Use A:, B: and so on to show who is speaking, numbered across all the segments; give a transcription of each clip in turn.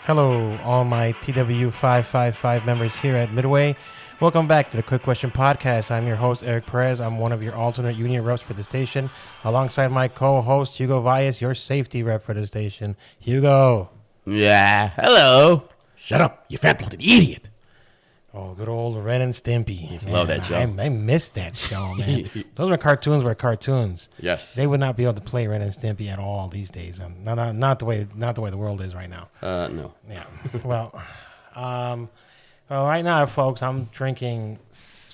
A: Hello, all my TW555 members here at Midway. Welcome back to the Quick Question Podcast. I'm your host, Eric Perez. I'm one of your alternate union reps for the station, alongside my co-host, Hugo Valles, your safety rep for the station. Hugo.
B: Yeah, hello. Shut up, you fat-blooded idiot.
A: Oh, good old Ren and Stimpy.
B: I love that show.
A: I missed that show, man. Those were cartoons.
B: Yes.
A: They would not be able to play Ren and Stimpy at all these days. Not the way the world is right now.
B: No.
A: Yeah. Well, right now, folks, I'm drinking.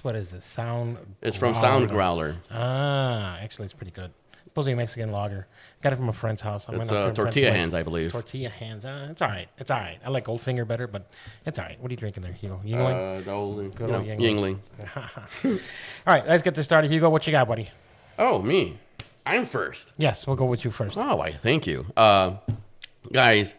A: What is this? Sound.
B: It's from Sound Growler.
A: Actually, it's pretty good. Supposedly a Mexican lager. Got it from a friend's house.
B: It's tortilla hands, I believe.
A: Tortilla hands. It's all right. I like Goldfinger better, but it's all right. What are you drinking there, Hugo? Yingling?
B: The old
A: Yingling.
B: Yingling.
A: All right, let's get this started. Hugo, what you got, buddy?
B: Oh, me. I'm first.
A: Yes, we'll go with you first.
B: Oh, why, thank you. Guys,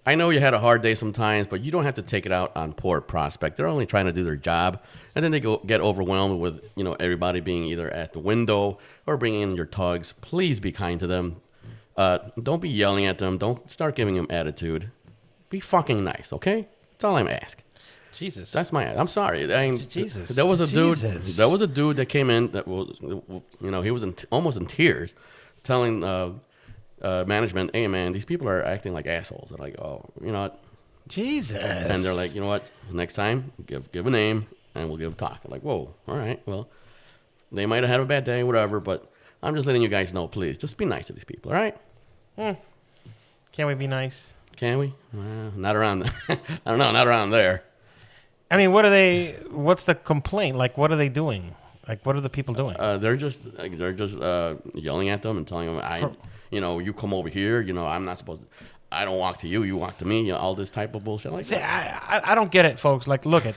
B: I know you had a hard day sometimes, but you don't have to take it out on poor prospect. They're only trying to do their job, and then they get overwhelmed with everybody being either at the window or bringing in your tugs. Please be kind to them. Don't be yelling at them. Don't start giving them attitude. Be fucking nice, okay? That's all I'm asking.
A: Jesus.
B: That's I'm sorry.
A: Jesus.
B: There was a dude that came in that was, he was almost in tears, telling management, "Hey man, these people are acting like assholes." They're like, "Oh, you know what?"
A: Jesus.
B: And they're like, "You know what? Next time, give a name and we'll give a talk." I'm like, "Whoa, all right. Well, they might have had a bad day, whatever, but I'm just letting you guys know. Please, just be nice to these people, all right?"
A: Can we be nice?
B: Can we? Not around. I don't know. Not around there.
A: I mean, what's the complaint? Like, what are they doing? Like, what are the people doing?
B: They're just yelling at them and telling them, you come over here. I'm not supposed to. I don't walk to you. You walk to me. All this type of bullshit like that.
A: I don't get it, folks. Like, look at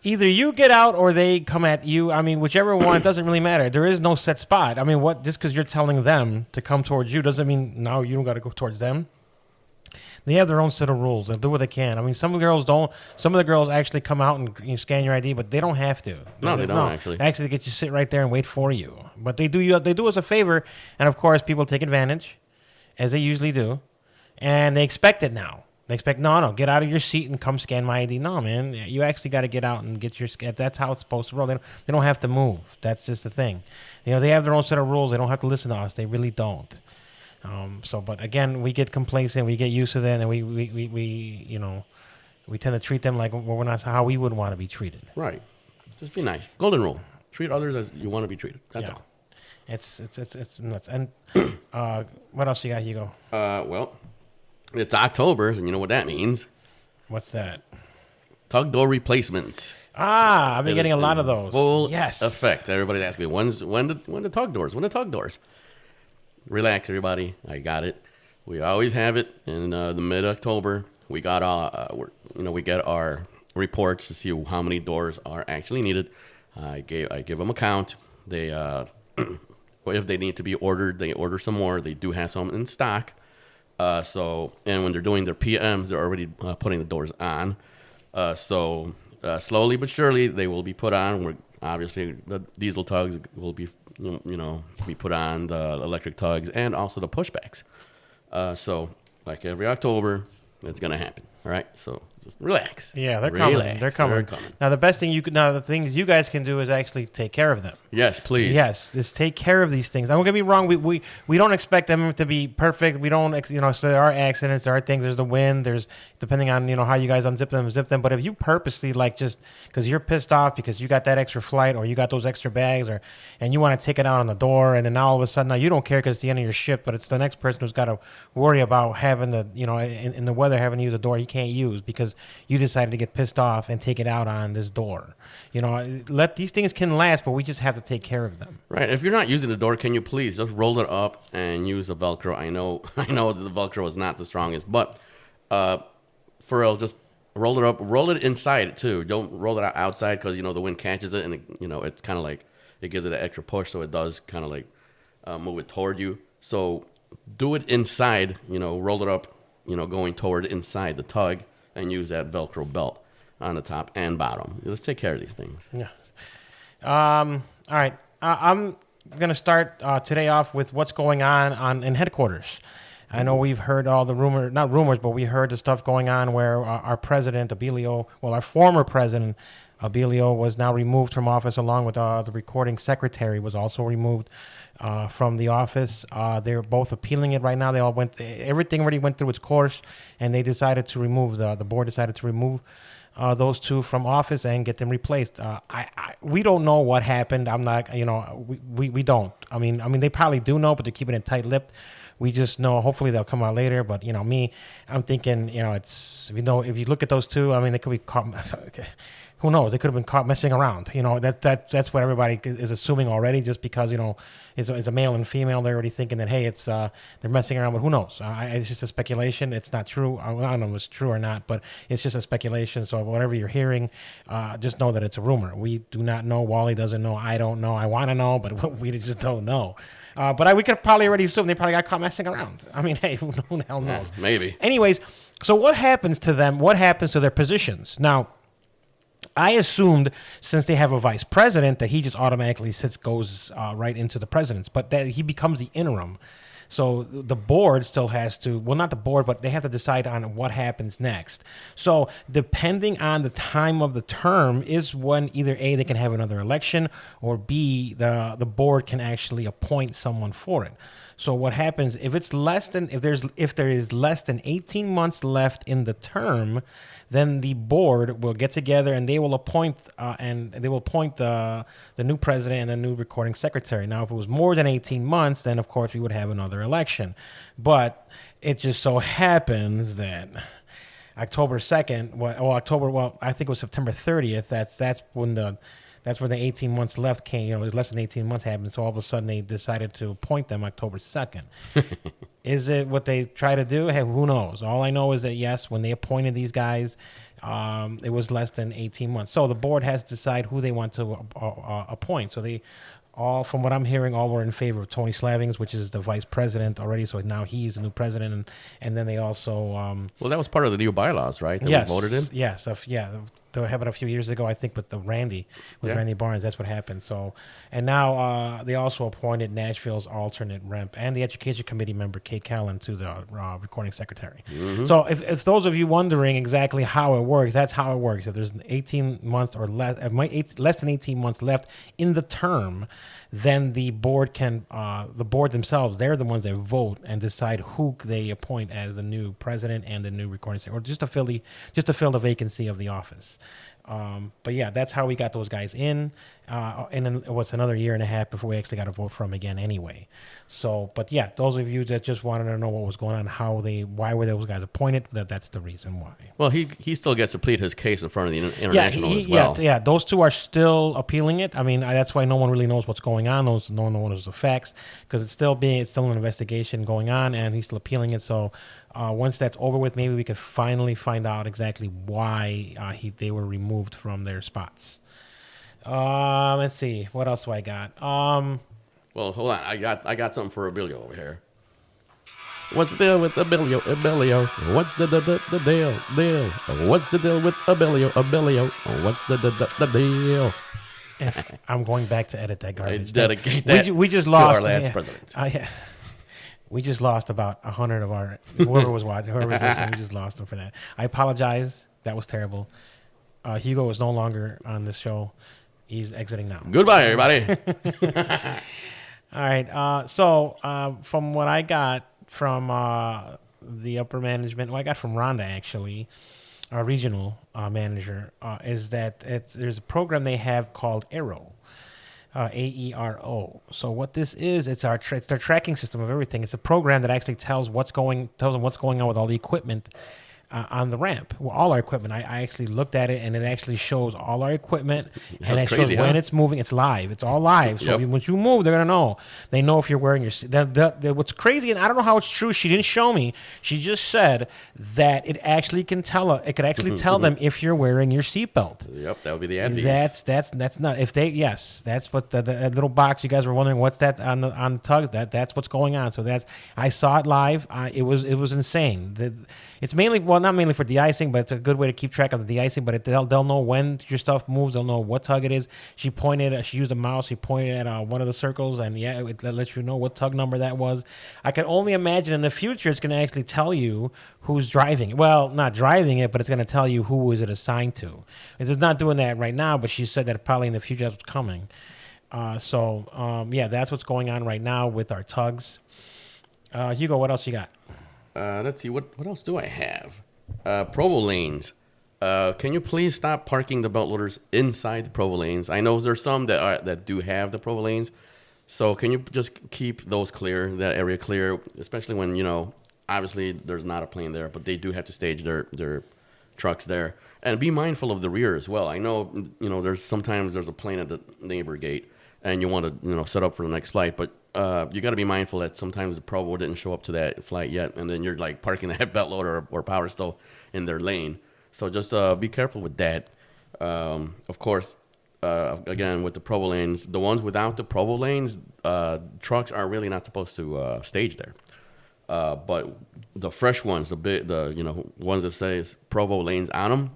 A: either you get out or they come at you. I mean, whichever one, it doesn't really matter. There is no set spot. I mean, just because you're telling them to come towards you doesn't mean now you don't got to go towards them. They have their own set of rules. They'll do what they can. I mean, some of the girls don't. Some of the girls actually come out and scan your ID, but they don't have to.
B: No, they don't actually.
A: Actually, they get you sit right there and wait for you. But they do us a favor, and of course, people take advantage, as they usually do, and they expect it now. They expect, no, get out of your seat and come scan my ID. No, man, you actually got to get out and get your scan. That's how it's supposed to roll. They don't have to move. That's just the thing. They have their own set of rules. They don't have to listen to us. They really don't. But again, we get complacent, we get used to that, and we tend to treat them like we're not how we would want to be treated.
B: Right. Just be nice. Golden rule. Treat others as you want to be treated. That's all.
A: It's nuts. And what else you got, Hugo?
B: Well, it's October, and you know what that means.
A: What's that?
B: Tug door replacements.
A: I've been getting a lot of those.
B: Full effect. Everybody's asking me, when the tug doors? When the tug doors? Relax, everybody. I got it. We always have it in the mid-October. We got we get our reports to see how many doors are actually needed. I give them a count. They if they need to be ordered, they order some more. They do have some in stock. And when they're doing their PMs, they're already putting the doors on. Slowly but surely, they will be put on. Obviously, the diesel tugs will be be put on, the electric tugs, and also the pushbacks. Like every October, it's going to happen. All right? So just relax.
A: Yeah, they're coming. They're coming. Now, the best thing the things you guys can do is actually take care of them.
B: Yes, please.
A: Yes, just take care of these things. Don't get me wrong. We don't expect them to be perfect. We don't, so there are accidents, there are things. There's the wind. There's, depending on, how you guys unzip them, zip them. But if you purposely, like, just because you're pissed off because you got that extra flight or you got those extra bags and you want to take it out on the door, and then now all of a sudden, now you don't care because it's the end of your shift, but it's the next person who's got to worry about having the, in the weather, having to use a door he can't use because you decided to get pissed off and take it out on this door. These things can last, but we just have to take care of them.
B: Right. If you're not using the door, can you please just roll it up and use a Velcro? I know that the Velcro is not the strongest, but for real, just roll it up. Roll it inside too. Don't roll it outside because the wind catches it and it's kind of like it gives it an extra push, so it does kind of like move it toward you. So do it inside. Roll it up. Going toward inside the tug. And use that Velcro belt on the top and bottom. Let's take care of these things.
A: Yeah. All right. I'm going to start today off with what's going on in headquarters. I know we've heard all the not rumors, but we heard the stuff going on where our president, Abilio, our former president, Abilio, was now removed from office, along with the recording secretary was also removed from the office. They're both appealing it right now. They all everything already went through its course, and they decided to remove, the board decided to remove those two from office and get them replaced. We don't know what happened. I'm not, we don't. I mean, they probably do know, but they're keeping it tight-lipped. We just know. Hopefully, they'll come out later. But I'm thinking, it's if you look at those two, I mean, they could be caught. Who knows? They could have been caught messing around. That's what everybody is assuming already. Just because it's a male and female, they're already thinking that, hey, it's they're messing around. But who knows? It's just a speculation. It's not true. I don't know if it's true or not, but it's just a speculation. So whatever you're hearing, just know that it's a rumor. We do not know. Wally doesn't know. I don't know. I want to know, but we just don't know. But we could probably already assume they probably got caught messing around. I mean, hey, who the hell knows?
B: Maybe.
A: Anyways, so what happens to them? What happens to their positions? Now, I assumed, since they have a vice president, that he just automatically goes right into the president's, but that he becomes the interim. So the board still has to, not the board, but they have to decide on what happens next. So depending on the time of the term is when either A, they can have another election, or B, the board can actually appoint someone for it. So what happens if there is less than 18 months left in the term, then the board will get together and they will appoint the new president and the new recording secretary. Now, if it was more than 18 months, then of course we would have another election. But it just so happens that October 2nd, I think it was September 30th. That's when the 18 months left came. It was less than 18 months happened. So all of a sudden they decided to appoint them October 2nd. Is it what they try to do? Hey, who knows? All I know is that, yes, when they appointed these guys, it was less than 18 months. So the board has to decide who they want to appoint. So they all, from what I'm hearing, all were in favor of Tony Slavings, which is the vice president already. So now he's the new president. And then they also...
B: that was part of the new bylaws, right? That
A: yes.
B: we voted in?
A: Yes. They happened a few years ago, I think, with Randy Barnes. That's what happened. So, and now they also appointed Nashville's alternate rep and the Education Committee member Kate Callan to the recording secretary. Mm-hmm. So, if those of you wondering exactly how it works, that's how it works. If there's 18 months or less than 18 months left in the term, then the board themselves, they're the ones that vote and decide who they appoint as the new president and the new recording secretary, or just to fill the vacancy of the office. But yeah, that's how we got those guys in. And then it was another year and a half before we actually got a vote from again anyway. So, but yeah, those of you that just wanted to know what was going on, why were those guys appointed, that's the reason why.
B: Well, he still gets to plead his case in front of the international as well.
A: Yeah, those two are still appealing it. I mean, that's why no one really knows what's going on. No one knows the facts, because it's still an investigation going on, and he's still appealing it. So once that's over with, maybe we could finally find out exactly why they were removed from their spots. Let's see. What else do I got?
B: Well, hold on. I got something for Abilio over here. What's the deal with Abilio? What's the deal? What's the deal with Abilio? What's the deal?
A: I'm going back to edit that garbage.
B: I dedicate that
A: we just lost
B: to our last president.
A: We just lost about 100 of our whoever was listening. We just lost them for that. I apologize. That was terrible. Hugo is no longer on this show. He's exiting now.
B: Goodbye, everybody.
A: All right. So from what I got from the upper management, I got from Rhonda, actually, our regional manager, is that there's a program they have called AERO. AERO. So what this is, it's their tracking system of everything. It's a program that actually tells them what's going on with all the equipment on the ramp. Well, all our equipment. I actually looked at it, and it actually shows all our equipment, and it shows when it's moving. It's live. It's all live. So once you move, they're gonna know. They know if you're wearing your. What's crazy, and I don't know how it's true. She didn't show me. She just said that it actually can tell. It could actually tell them if you're wearing your seatbelt.
B: Yep, that would be the advice.
A: That's not if they. Yes, that's what the little box. You guys were wondering what's that on tugs. That's what's going on. So I saw it live. It was insane. It's mainly well, not mainly for de-icing, but it's a good way to keep track of the de-icing. But they'll know when your stuff moves. They'll know what tug it is. She used a mouse. She pointed at one of the circles, and it lets you know what tug number that was. I can only imagine in the future it's going to actually tell you who's driving it. Well, not driving it, but it's going to tell you who is it assigned to. It's not doing that right now, but she said that probably in the future that's what's coming. That's what's going on right now with our tugs. Hugo, what else you got?
B: Let's see. What else do I have? Provo lanes. Can you please stop parking the belt loaders inside the Provo lanes? I know there's some that do have the Provo lanes. So can you just keep those clear, that area clear, especially when, obviously there's not a plane there, but they do have to stage their trucks there. And be mindful of the rear as well. I know, sometimes there's a plane at the neighbor gate and you want to, set up for the next flight, but you got to be mindful that sometimes the Provo didn't show up to that flight yet, and then you're like parking that belt loader or power still in their lane. So just be careful with that. Of course, again, with the Provo lanes, the ones without the Provo lanes, trucks are really not supposed to stage there. But the fresh ones, ones that says Provo lanes on them,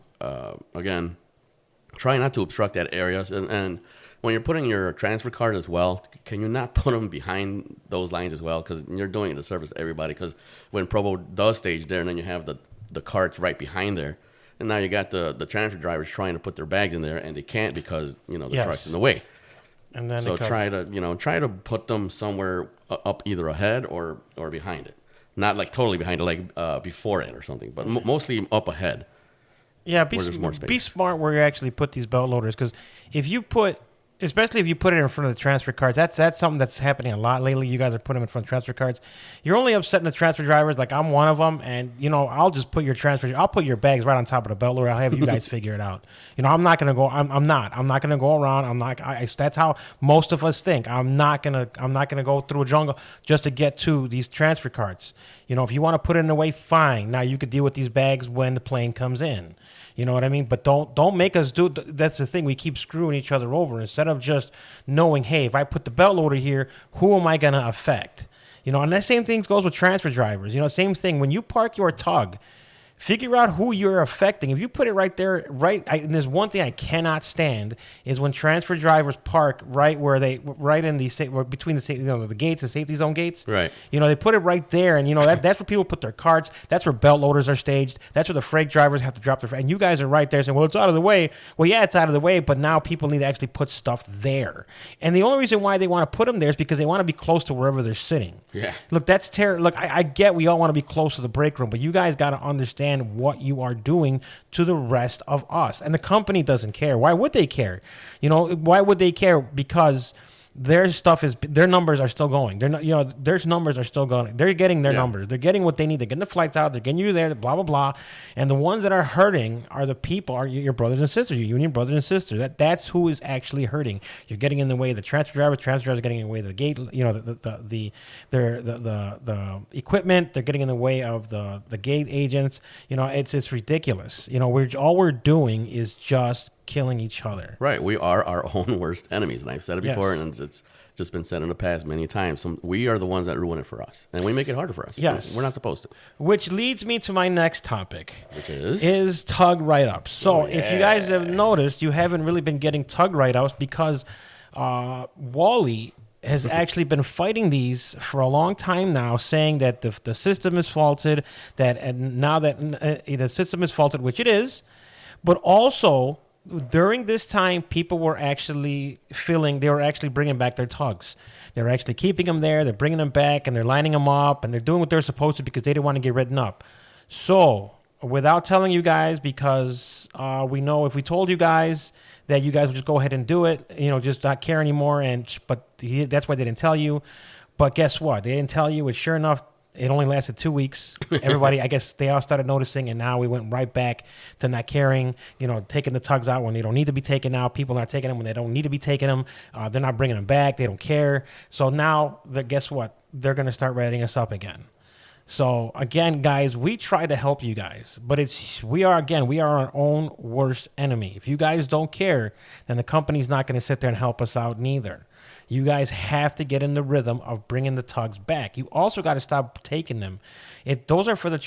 B: again, try not to obstruct that area. And when you're putting your transfer card as well, can you not put them behind those lines as well? Because you're doing it a service to everybody. Because when Provo does stage there, and then you have the carts right behind there, and now you got the transfer drivers trying to put their bags in there, and they can't because the truck's in the way. And then so try to put them somewhere up either ahead or behind it, not like totally behind it, like before it or something, but mostly up ahead.
A: Yeah, be smart where you actually put these belt loaders, because especially if you put it in front of the transfer cards, that's something that's happening a lot lately. You guys are putting them in front of transfer cards. You're only upsetting the transfer drivers. Like, I'm one of them, and I'll just put I'll put your bags right on top of the belt loader. I'll have you guys figure it out. I'm not gonna go. I'm not gonna go around. That's how most of us think. I'm not gonna go through a jungle just to get to these transfer cards. If you want to put it in the way, fine. Now you could deal with these bags when the plane comes in. You know what I mean? But don't make us do. That's the thing. We keep screwing each other over instead of just knowing, hey, if I put the belt loader here, who am I going to affect? And that same thing goes with transfer drivers. Same thing. When you park your tug, figure out who you're affecting. If you put it right there, and there's one thing I cannot stand is when transfer drivers park right in between the gates, the safety zone gates.
B: Right.
A: They put it right there, and that's where people put their carts. That's where belt loaders are staged. That's where the freight drivers have to drop their. And you guys are right there saying, "Well, it's out of the way." Well, yeah, it's out of the way, but now people need to actually put stuff there. And the only reason why they want to put them there is because they want to be close to wherever they're sitting.
B: Yeah.
A: Look, that's terrible. Look, I get we all want to be close to the break room, but you guys got to understand what you are doing to the rest of us. And the company doesn't care. Why would they care? Why would they care? Because their numbers are still going. Their numbers are still going. They're getting their numbers. They're getting what they need. They're getting the flights out. They're getting you there, blah, blah, blah. And the ones that are hurting are the people, are your brothers and sisters, your union brothers and sisters. That's who is actually hurting. You're getting in the way of the transfer drivers are getting in the way of the gate, the equipment. They're getting in the way of the gate agents. It's ridiculous. All we're doing is just killing each other.
B: Right. We are our own worst enemies. And I've said it before, and it's just been said in the past many times. We are the ones that ruin it for us. And we make it harder for us.
A: Yes.
B: We're not supposed to.
A: Which leads me to my next topic.
B: Which
A: is tug write-ups. So if you guys have noticed, you haven't really been getting tug write-ups because Wally has actually been fighting these for a long time now, saying that the system is faulted, now that the system is faulted, which it is, but also during this time, people were actually bringing back their tugs. They were actually keeping them there. They're bringing them back, and they're lining them up, and they're doing what they're supposed to because they didn't want to get written up. So, without telling you guys, because we know if we told you guys that you guys would just go ahead and do it, just not care anymore. That's why they didn't tell you. But guess what? They didn't tell you. And sure enough, it only lasted 2 weeks. Everybody, I guess they all started noticing, and now we went right back to not caring, taking the tugs out when they don't need to be taken out. People aren't taking them when they don't need to be taking them. They're not bringing them back. They don't care. So now, guess what? They're going to start writing us up again. So again, guys, we try to help you guys, but we are our own worst enemy. If you guys don't care, then the company's not going to sit there and help us out neither. You guys have to get in the rhythm of bringing the tugs back. You also got to stop taking them. Those are for the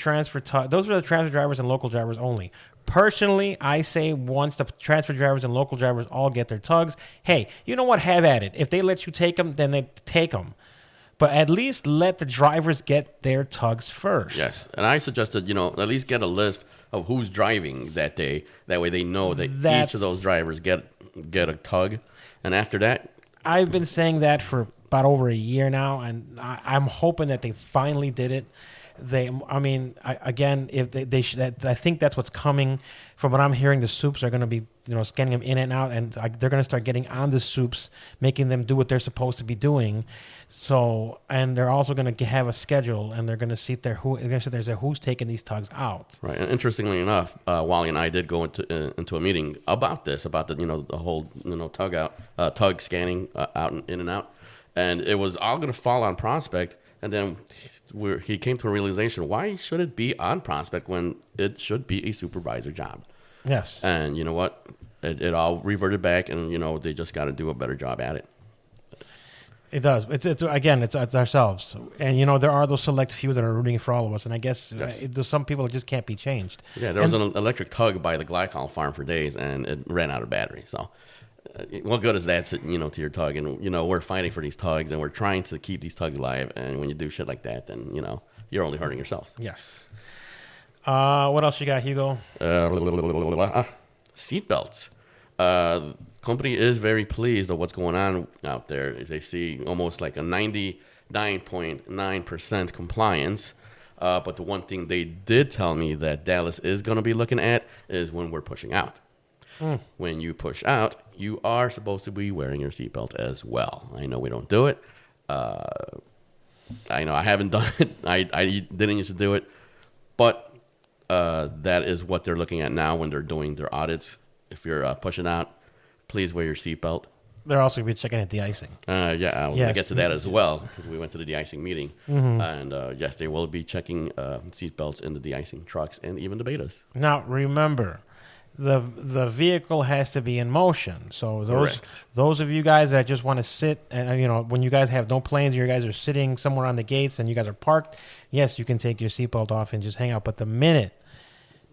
A: those are the transfer drivers and local drivers only. Personally, I say once the transfer drivers and local drivers all get their tugs, hey, you know what? Have at it. If they let you take them, then they take them. But at least let the drivers get their tugs first.
B: Yes, and I suggested, at least get a list of who's driving that day. That way they know that each of those drivers get a tug. And after that...
A: I've been saying that for about over a year now, and I'm hoping that they finally did it. If they should, I think that's what's coming. From what I'm hearing, the soups are going to be, scanning them in and out, and they're going to start getting on the soups, making them do what they're supposed to be doing. So, and they're also going to have a schedule, and they're going to sit there who's taking these tugs out.
B: Right. And interestingly enough, Wally and I did go into a meeting about this, about the whole tug scanning out and in and out, and it was all going to fall on Prospect, and then he came to a realization: why should it be on Prospect when it should be a supervisor job?
A: Yes.
B: And you know what? It all reverted back, and they just got to do a better job at it.
A: It does. It's ourselves, and there are those select few that are rooting for all of us, and I guess there's some people that just can't be changed.
B: Yeah, there was an electric tug by the glycol farm for days, and it ran out of battery. So, what good is that, to your tug? And we're fighting for these tugs, and we're trying to keep these tugs alive. And when you do shit like that, then you're only hurting yourselves.
A: Yes. What else you got, Hugo?
B: Seatbelts. Company is very pleased of what's going on out there. They see almost like a 99.9% compliance. But the one thing they did tell me that Dallas is going to be looking at is when we're pushing out. When you push out, you are supposed to be wearing your seatbelt as well. I know we don't do it. I know I haven't done it. I didn't used to do it. But that is what they're looking at now when they're doing their audits. If you're pushing out, please wear your seatbelt.
A: They're also going to be checking at de-icing.
B: I'll get to that as well, because we went to the de-icing meeting. And yes, they will be checking seatbelts in the de-icing trucks and even the betas.
A: Now, remember, the vehicle has to be in motion. So those of you guys that just want to sit, and when you guys have no planes, you guys are sitting somewhere on the gates and you guys are parked, yes, you can take your seatbelt off and just hang out. But the minute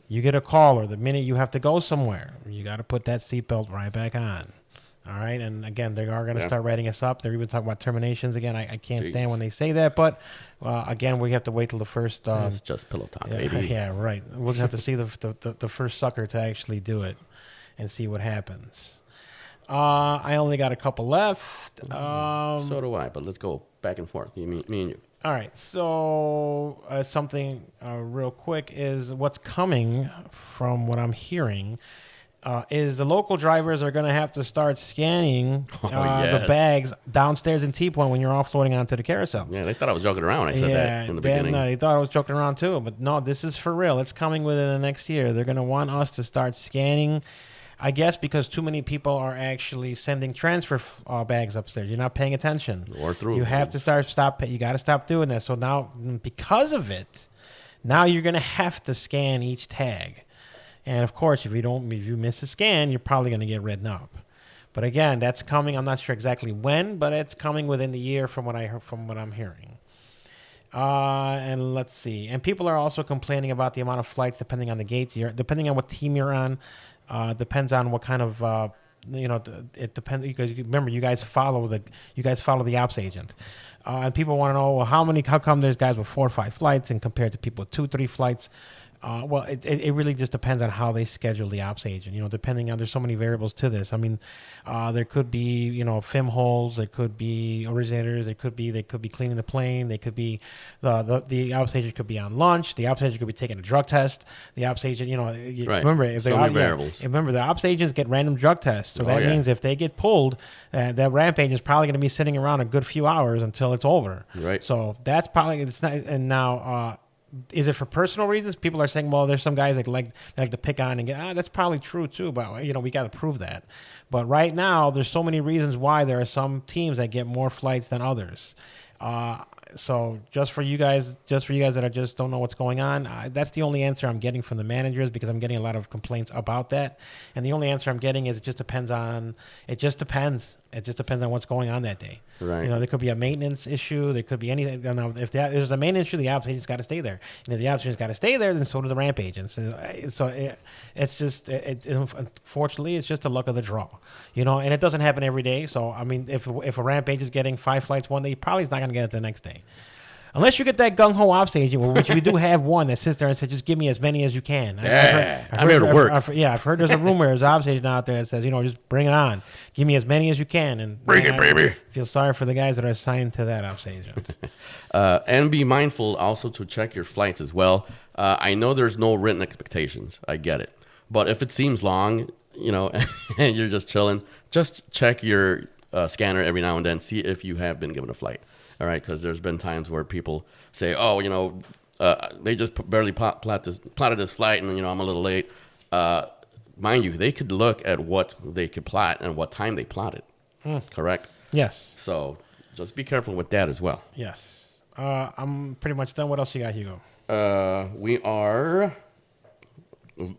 A: you get a call or the minute you have to go somewhere, you got to put that seatbelt right back on. All right, and again, they are going to start writing us up. They're even talking about terminations again. I can't stand when they say that, but again, we have to wait till the first.
B: It's just pillow talk, baby.
A: Yeah, right. We'll just have to see the first sucker to actually do it, and see what happens. I only got a couple left.
B: So do I, but let's go back and forth. Me and you.
A: All right, so something real quick is what's coming from what I'm hearing is the local drivers are going to have to start scanning the bags downstairs in T-Point when you're offloading onto the carousels.
B: Yeah, they thought I was joking around when I said that in the beginning.
A: They thought I was joking around too, but no, this is for real. It's coming within the next year. They're going to want us to start scanning, I guess, because too many people are actually sending transfer bags upstairs. You're not paying attention.
B: Or through.
A: You have to stop. You got to stop doing that. So now, because of it, now you're going to have to scan each tag. And of course, if you miss a scan, you're probably going to get written up. But again, that's coming. I'm not sure exactly when, but it's coming within the year from what I'm hearing. And let's see. And people are also complaining about the amount of flights depending on the gates. Depending on what team you're on. Depends on what kind of it depends, because remember you guys follow the ops agent, and people want to know, well, how come there's guys with 4 or 5 flights and compared to people with 2-3 flights. Well, it really just depends on how they schedule the ops agent. Depending on, there's so many variables to this. I mean, there could be FIM holes, there could be originators, they could be cleaning the plane, they could be the ops agent could be on lunch, the ops agent could be taking a drug test, the ops agent,
B: right.
A: Remember if
B: so many variables.
A: Remember the ops agents get random drug tests, so that means if they get pulled, that ramp agent is probably going to be sitting around a good few hours until it's over.
B: Right.
A: So that's probably it's not. And now. Is it for personal reasons? People are saying, well, there's some guys that like to pick on and get, that's probably true too, but we got to prove that. But right now, there's so many reasons why there are some teams that get more flights than others. So just for you guys that just don't know what's going on, that's the only answer I'm getting from the managers, because I'm getting a lot of complaints about that. And the only answer I'm getting is it just depends. It just depends on what's going on that day.
B: Right.
A: You know, there could be a maintenance issue. There could be anything. You know, if there's a maintenance issue, the ops agent's got to stay there. And if the ops agent's got to stay there, then so do the ramp agents. It's just, unfortunately, it's just the luck of the draw. You know, and it doesn't happen every day. So, I mean, if a ramp agent's getting 5 flights one day, he probably is not going to get it the next day. Unless you get that gung-ho ops agent, which we do have one that sits there and says, just give me as many as you can.
B: I'm here to work.
A: I've heard there's a rumor, there's an ops agent out there that says, you know, just bring it on. Give me as many as you can. And
B: bring it, baby.
A: Feel sorry for the guys that are assigned to that ops agent.
B: And be mindful also to check your flights as well. I know there's no written expectations. I get it. But if it seems long, you know, and you're just chilling, just check your scanner every now and then, see if you have been given a flight. All right, because there's been times where people say, "Oh, you know, they just barely plotted this flight, and you know, I'm a little late." Mind you, they could look at what they could plot and what time they plotted. Correct?
A: Yes.
B: So just be careful with that as well.
A: Yes. I'm pretty much done. What else you got, Hugo?
B: We are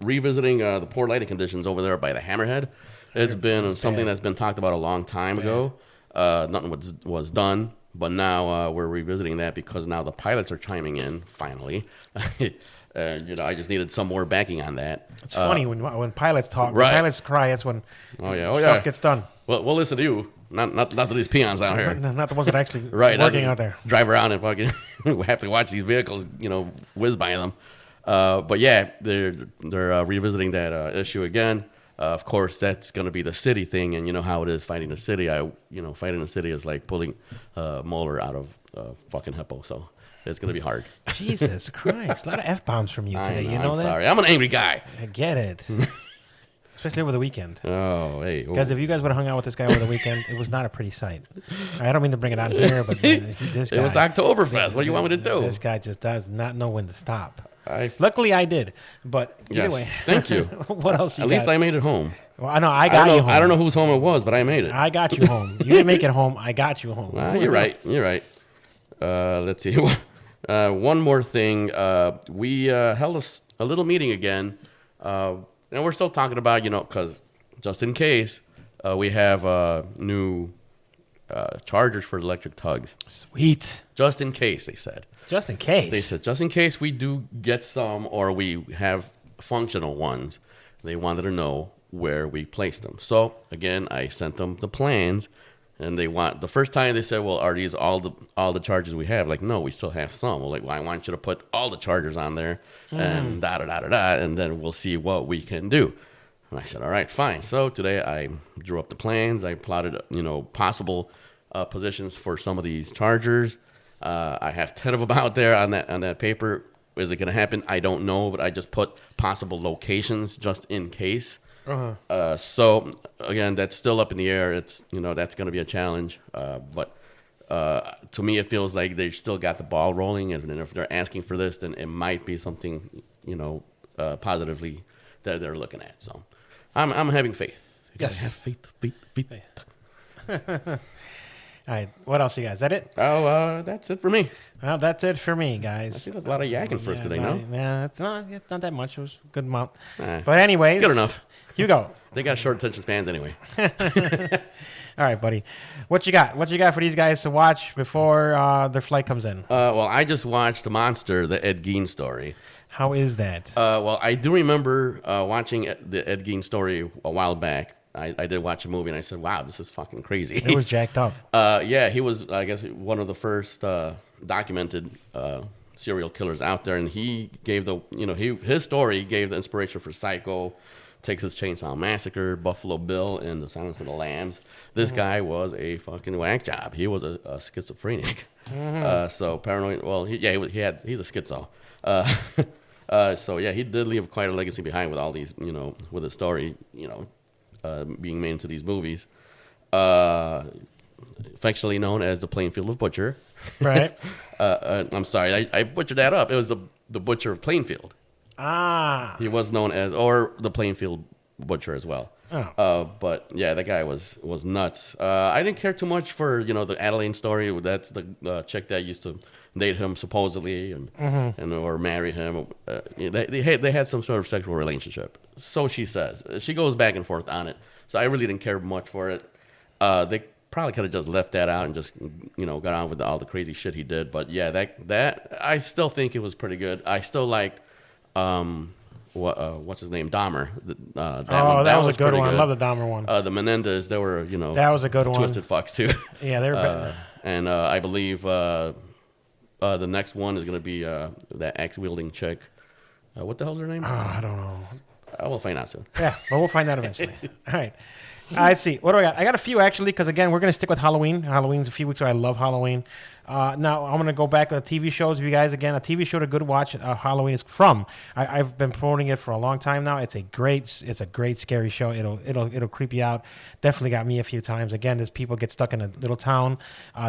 B: revisiting the poor lighting conditions over there by the Hammerhead. It's been something that's been talked about a long time ago. Nothing was done. But now we're revisiting that because now the pilots are chiming in, finally. You know, I just needed some more backing on that.
A: It's funny when pilots talk,
B: right.
A: when pilots cry, that's when
B: stuff
A: stuff gets done.
B: Well, we'll listen to you, not to these peons out here.
A: Not the ones that are actually
B: right,
A: working out there.
B: Drive around and fucking have to watch these vehicles, you know, whiz by them. But yeah, they're revisiting that issue again. Of course, that's going to be the city thing, and you know how it is fighting the city. Fighting the city is like pulling molar out of fucking hippo, so it's going to be hard.
A: Jesus Christ, a lot of F-bombs from you today. You know
B: I'm
A: that?
B: Sorry, I'm an angry guy.
A: I get it. Especially over the weekend.
B: Oh, hey.
A: Guys, if you guys would have hung out with this guy over the weekend, it was not a pretty sight. I don't mean to bring it on here, but this guy.
B: It was Oktoberfest. What do you want me to do?
A: This guy just does not know when to stop. Luckily, I did. But either way.
B: Thank you.
A: What else you
B: At
A: got?
B: least I made it home.
A: Well, I know. I got you home.
B: I don't know whose home it was, but I made it.
A: I got you home. You didn't make it home. I got you home.
B: You're right. You're right. Let's see. One more thing. We held a little meeting again. And we're still talking about, you know, because just in case, we have new chargers for electric tugs.
A: Sweet.
B: Just in case, they said.
A: Just in case.
B: They said, just in case we do get some or we have functional ones, they wanted to know where we placed them. So, again, I sent them the plans, and the first time they said, well, are these all the chargers we have? Like, no, we still have some. Well, like, well, I want you to put all the chargers on there, and da-da-da-da-da, and then we'll see what we can do. And I said, all right, fine. So today I drew up the plans. I plotted, you know, possible positions for some of these chargers. I have 10 of them out there on that paper. Is it going to happen? I don't know, but I just put possible locations just in case. So again, that's still up in the air. It's, you know, that's going to be a challenge. But to me, it feels like they still got the ball rolling, and if they're asking for this, then it might be something, you know, positively that they're looking at. So I'm having faith.
A: Yes.
B: Have faith.
A: All right. What else you got? Is that it?
B: Oh, that's it for me.
A: Well, that's it for me, guys.
B: I think that's a lot of yakking for us today, no?
A: Yeah, it's not that much. It was a good amount.
B: But
A: anyways.
B: good enough.
A: Hugo.
B: They got short attention spans anyway.
A: All right, buddy. What you got? What you got for these guys to watch before their flight comes in?
B: Well, I just watched The Monster, the Ed Gein story.
A: How is that?
B: Well, I do remember watching the Ed Gein story a while back. I did watch a movie, and I said, wow, this is fucking crazy.
A: It was jacked up.
B: Yeah, he was, I guess, one of the first documented serial killers out there, and he gave his story gave the inspiration for Psycho, Texas Chainsaw Massacre, Buffalo Bill, and The Silence of the Lambs. This guy was a fucking whack job. He was a schizophrenic. So paranoid. Well, he's a schizo. So yeah, he did leave quite a legacy behind with all these, you know, with his story, you know, being made into these movies. Affectionately known as the Plainfield of Butcher.
A: Right.
B: I'm sorry, I butchered that up. It was the Butcher of Plainfield.
A: Ah.
B: He was known as, or the Plainfield Butcher as well.
A: Oh.
B: But yeah, that guy was nuts. I didn't care too much for, you know, the Adeline story. That's the chick that used to date him supposedly and or marry him. They had some sort of sexual relationship. So she says. She goes back and forth on it. So I really didn't care much for it. They probably could have just left that out and just got on with all the crazy shit he did. But yeah, that I still think it was pretty good. I still like what's his name, Dahmer.
A: That was a good one. I love the Dahmer one.
B: The Menendez, they were
A: that was a good one.
B: Twisted fucks too.
A: Yeah, they're better.
B: And I believe the next one is going to be that axe wielding chick. What the hell's her name?
A: I don't know.
B: We'll find out soon.
A: Yeah, but we'll find out eventually. All right. Let's see. What do I got? I got a few, actually, because, again, we're going to stick with Halloween. Halloween's a few weeks ago. I love Halloween. Now, I'm going to go back to the TV shows. If you guys, again, a TV show to good watch, Halloween is From. I've been promoting it for a long time now. It's a great scary show. It'll creep you out. Definitely got me a few times. Again, these people get stuck in a little town.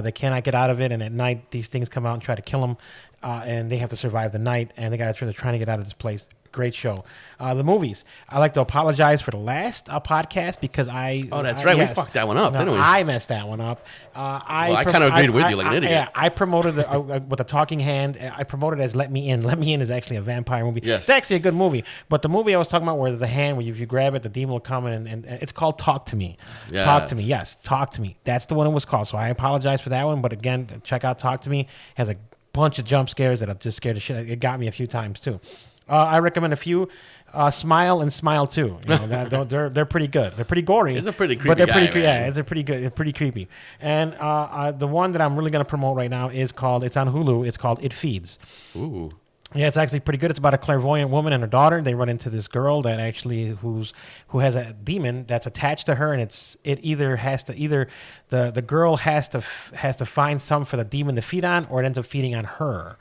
A: They cannot get out of it, and at night, these things come out and try to kill them, and they have to survive the night, and they're trying to get out of this place. Great show. The movies. I like to apologize for the last podcast because I...
B: Oh, that's right. We fucked that one up, didn't we?
A: I messed that one up. I
B: kind of agreed with you like an idiot.
A: Yeah, I promoted with a talking hand. I promoted it as Let Me In. Let Me In is actually a vampire movie.
B: Yes.
A: It's actually a good movie. But the movie I was talking about where there's a hand where if you grab it, the demon will come in and it's called Talk to Me.
B: Yes.
A: Talk to Me. Yes, Talk to Me. That's the one it was called. So I apologize for that one. But again, check out Talk to Me. It has a bunch of jump scares that have just scared the shit. It got me a few times too. I recommend a few. Smile and Smile too. They're pretty good. They're pretty gory.
B: It's a pretty creepy
A: but they're
B: guy,
A: pretty yeah, it's a pretty good. They're pretty creepy. And the one that I'm really going to promote right now is called. It's on Hulu. It's called It Feeds.
B: Ooh.
A: Yeah, it's actually pretty good. It's about a clairvoyant woman and her daughter. They run into this girl that actually who has a demon that's attached to her, and the girl has to find some for the demon to feed on, or it ends up feeding on her.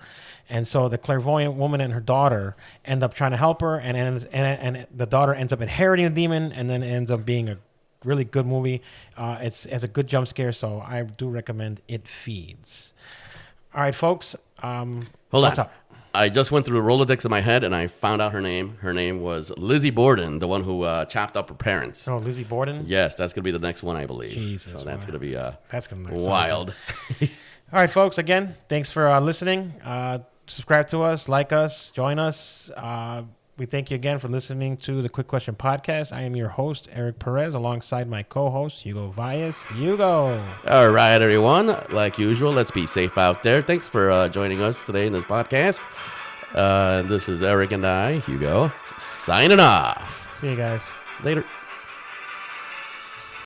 A: And so the clairvoyant woman and her daughter end up trying to help her, and the daughter ends up inheriting the demon, and then ends up being a really good movie. It's a good jump scare, so I do recommend It Feeds. All right, folks.
B: Hold
A: what's
B: on.
A: up?
B: I just went through the Rolodex in my head, and I found out her name. Her name was Lizzie Borden, the one who chopped up her parents.
A: Oh, Lizzie Borden?
B: Yes, that's going to be the next one, I believe.
A: Jesus.
B: So that's going to be
A: that's gonna be
B: wild.
A: All right, folks. Again, thanks for listening. Subscribe to us, like us, join us. We thank you again for listening to the Quick Question Podcast. I am your host, Eric Perez, alongside my co-host, Hugo Valles. Hugo.
B: All right, everyone. Like usual, let's be safe out there. Thanks for joining us today in this podcast. This is Eric and I, Hugo, signing off.
A: See you guys.
B: Later.